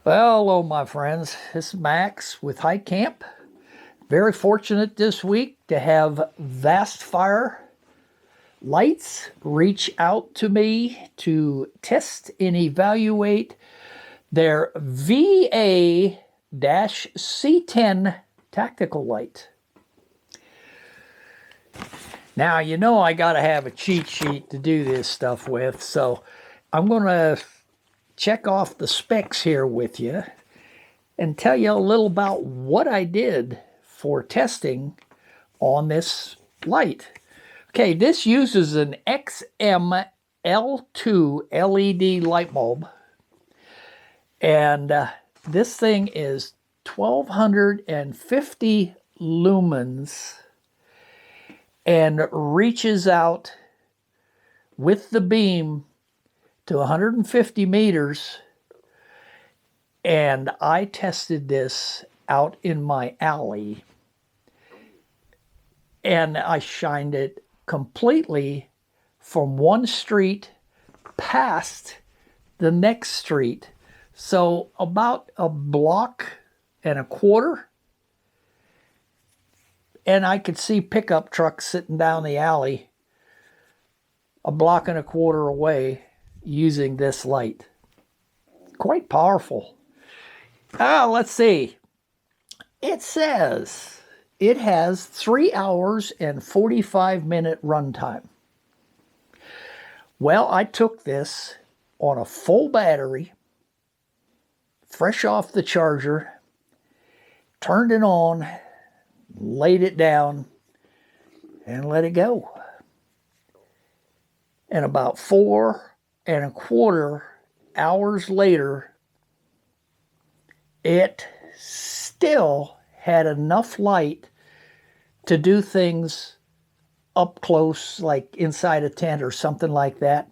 Well, hello, my friends. This is Max with HiCamp. Very fortunate this week to have Vastfire Lights reach out to me to test and evaluate their VA C10 Tactical Light. Now, you know I got to have a cheat sheet to do this stuff with, so I'm going to check off the specs here with you and tell you a little about what I did for testing on this light. Okay, this uses an XLamp L2 LED light bulb, and this thing is 1250 lumens and reaches out with the beam to 150 meters, and I tested this out in my alley, and I shined it completely from one street past the next street, so about a block and a quarter, and I could see pickup trucks sitting down the alley a block and a quarter away using this light. Quite powerful. Let's see. It says it has 3 hours and 45-minute runtime. Well, I took this on a full battery, fresh off the charger, turned it on, laid it down, and let it go. And about 4 1/4 hours later, it still had enough light to do things up close, like inside a tent or something like that.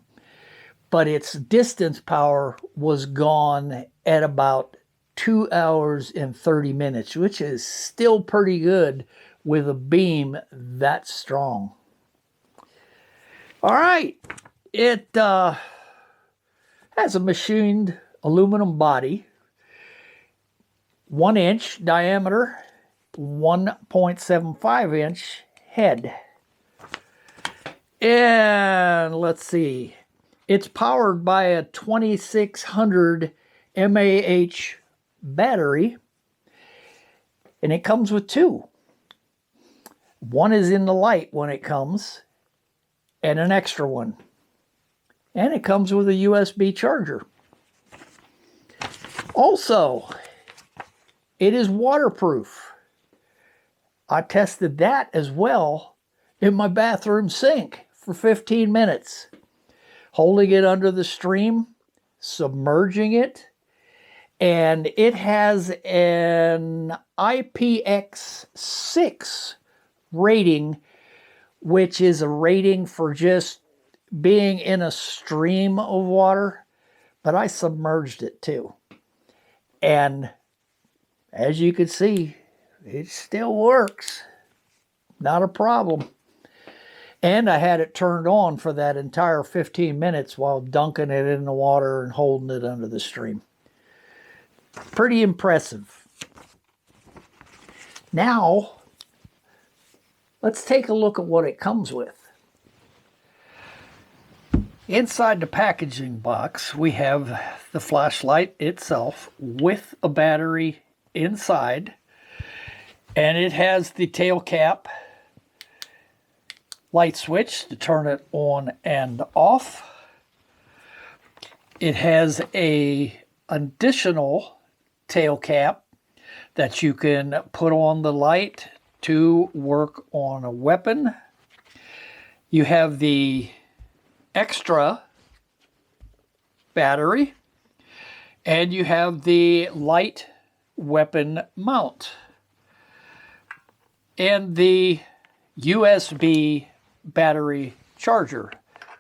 But its distance power was gone at about 2 hours and 30 minutes, which is still pretty good with a beam that strong. All right, it has a machined aluminum body, 1 inch diameter, 1.75 inch head. And let's see, it's powered by a 2600 mAh battery, and it comes with 2. One is in the light when it comes, and an extra one. And it comes with a USB charger. Also, it is waterproof. I tested that as well in my bathroom sink for 15 minutes. Holding it under the stream, submerging it, and it has an IPX6 rating, which is a rating for just being in a stream of water, but I submerged it too. And as you can see, it still works. Not a problem. And I had it turned on for that entire 15 minutes while dunking it in the water and holding it under the stream. Pretty impressive. Now, let's take a look at what it comes with. Inside the packaging box, we have the flashlight itself with a battery inside, and it has the tail cap light switch to turn it on and off. It has an additional tail cap that you can put on the light to work on a weapon. You have the extra battery, and you have the light weapon mount, and the USB battery charger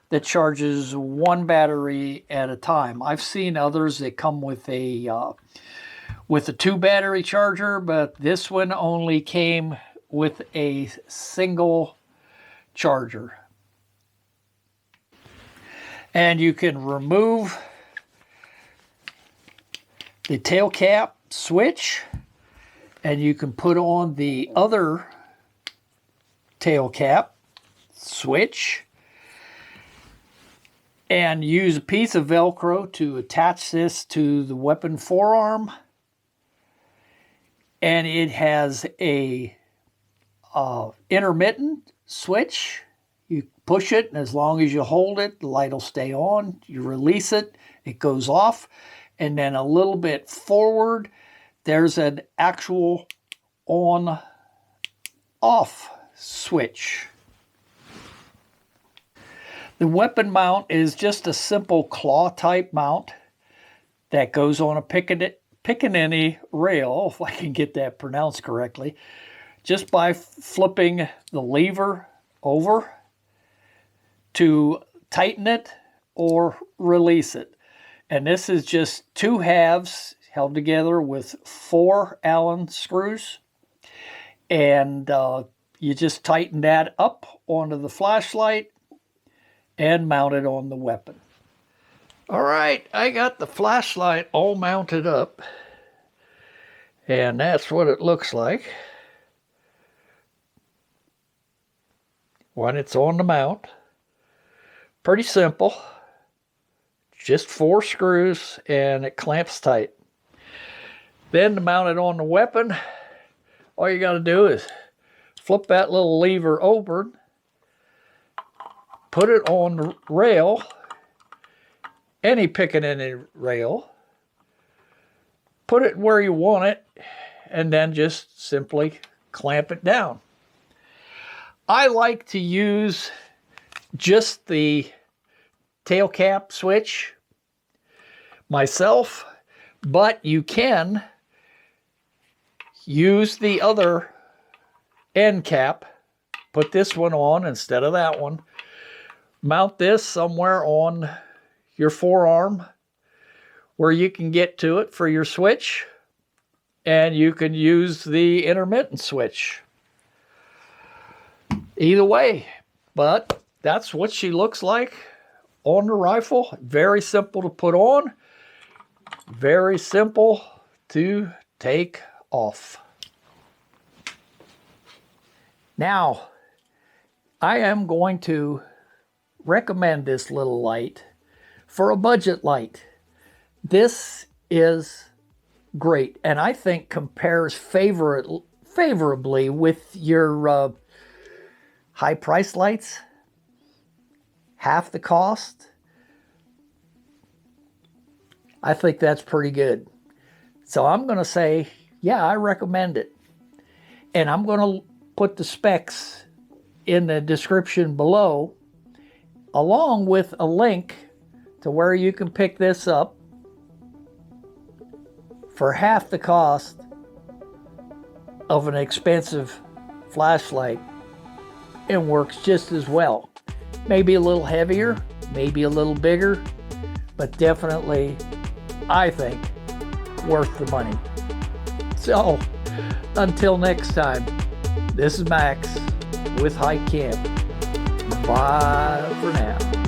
that charges one battery at a time. I've seen others that come with a 2 battery charger, but this one only came with a single charger. And you can remove the tail cap switch, and you can put on the other tail cap switch and use a piece of Velcro to attach this to the weapon forearm. And it has a intermittent switch. You push it, and as long as you hold it, the light will stay on. You release it, it goes off. And then a little bit forward, there's an actual on-off switch. The weapon mount is just a simple claw type mount that goes on a Pickaninny rail, if I can get that pronounced correctly, just by flipping the lever over to tighten it or release it. And this is just 2 halves held together with 4 Allen screws. And you just tighten that up onto the flashlight and mount it on the weapon. All right, I got the flashlight all mounted up. And that's what it looks like when it's on the mount. Pretty simple. Just 4 screws and it clamps tight. Then to mount it on the weapon, all you got to do is flip that little lever over, put it on the rail, any Pickaninny rail, put it where you want it, and then just simply clamp it down. I like to use just the tail cap switch myself, but you can use the other end cap. Put this one on instead of that one. Mount this somewhere on your forearm where you can get to it for your switch, and you can use the intermittent switch. Either way, but that's what she looks like on the rifle. Very simple to put on, very simple to take off. Now, I am going to recommend this little light for a budget light. This is great, and I think compares favorably with your high price lights. Half the cost. I think that's pretty good. So I'm going to say, yeah, I recommend it. And I'm going to put the specs in the description below, along with a link to where you can pick this up for half the cost of an expensive flashlight, and works just as well. Maybe a little heavier, maybe a little bigger, but definitely, I think, worth the money. So, until next time, this is Max with High Camp. Bye for now.